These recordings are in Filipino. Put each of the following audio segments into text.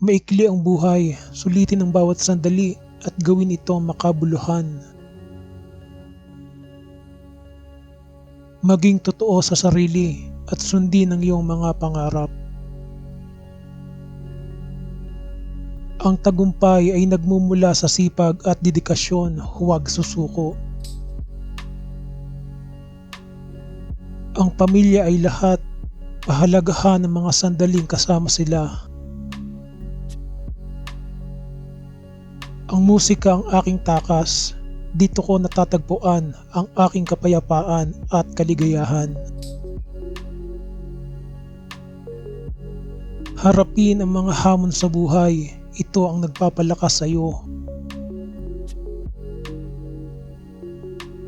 Maikli ang buhay, sulitin ang bawat sandali at gawin ito makabuluhan. Maging totoo sa sarili at sundin ang iyong mga pangarap. Ang tagumpay ay nagmumula sa sipag at dedikasyon, huwag susuko. Ang pamilya ay lahat, pahalagahan ang mga sandaling kasama sila. Ang musika ang aking takas, dito ko natatagpuan ang aking kapayapaan at kaligayahan. Harapin ang mga hamon sa buhay, ito ang nagpapalakas sa iyo.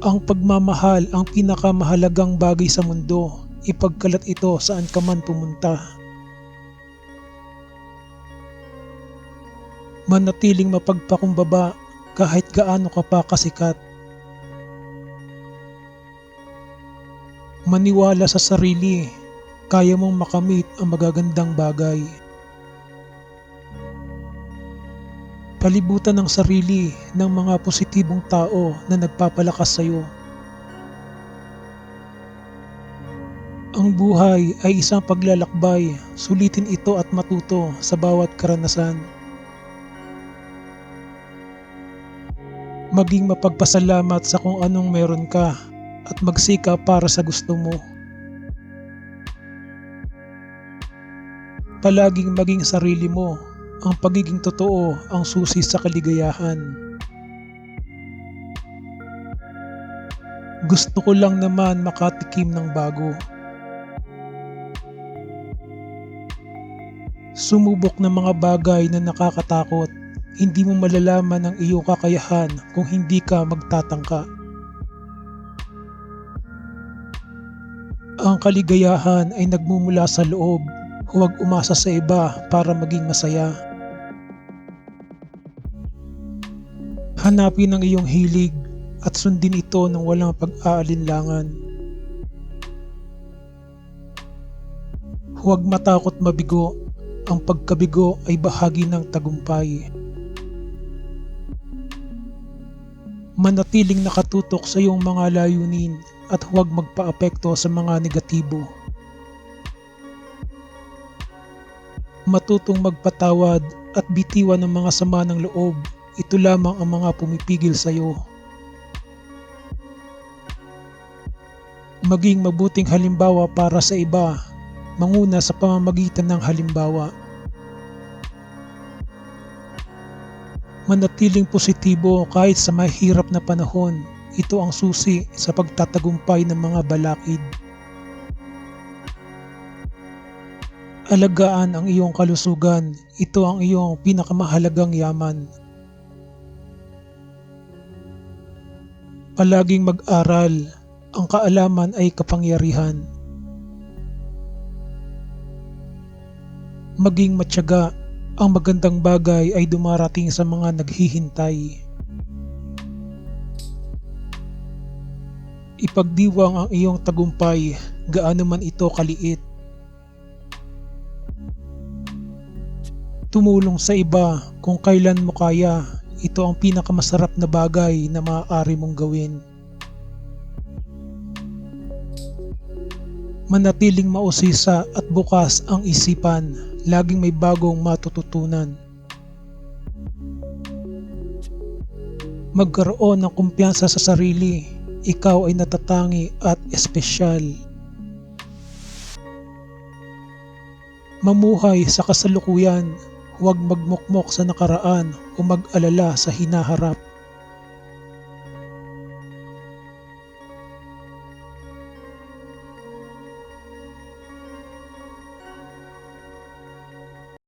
Ang pagmamahal ang pinakamahalagang bagay sa mundo, ipagkalat ito saan ka man pumunta. Manatiling mapagpakumbaba kahit gaano ka pa kasikat. Maniwala sa sarili, kaya mong makamit ang magagandang bagay. Palibutan ng sarili ng mga positibong tao na nagpapalakas sa iyo. Ang buhay ay isang paglalakbay, sulitin ito at matuto sa bawat karanasan. Maging mapagpasalamat sa kung anong meron ka at magsikap para sa gusto mo. Palaging maging sarili mo, ang pagiging totoo ang susi sa kaligayahan. Gusto ko lang naman makatikim ng bago. Sumubok ng mga bagay na nakakatakot. Hindi mo malalaman ang iyong kakayahan kung hindi ka magtatangka. Ang kaligayahan ay nagmumula sa loob. Huwag umasa sa iba para maging masaya. Hanapin ang iyong hilig at sundin ito ng walang pag-aalinlangan. Huwag matakot mabigo. Ang pagkabigo ay bahagi ng tagumpay. Manatiling nakatutok sa iyong mga layunin at huwag magpaapekto sa mga negatibo. Matutong magpatawad at bitiwan ng mga sama ng loob. Ito lamang ang mga pumipigil sa iyo. Maging mabuting halimbawa para sa iba, manguna sa pamamagitan ng halimbawa. Manatiling positibo kahit sa mahirap na panahon. Ito ang susi sa pagtatagumpay ng mga balakid. Alagaan ang iyong kalusugan. Ito ang iyong pinakamahalagang yaman. Palaging mag-aral. Ang kaalaman ay kapangyarihan. Maging matyaga. Ang magandang bagay ay dumarating sa mga naghihintay. Ipagdiwang ang iyong tagumpay, gaano man ito kaliit. Tumulong sa iba kung kailan mo kaya, ito ang pinakamasarap na bagay na maaari mong gawin. Manatiling mausisa at bukas ang isipan, laging may bagong matututunan. Magkaroon ng kumpiyansa sa sarili, ikaw ay natatangi at espesyal. Mamuhay sa kasalukuyan, huwag magmukmok sa nakaraan o mag-alala sa hinaharap.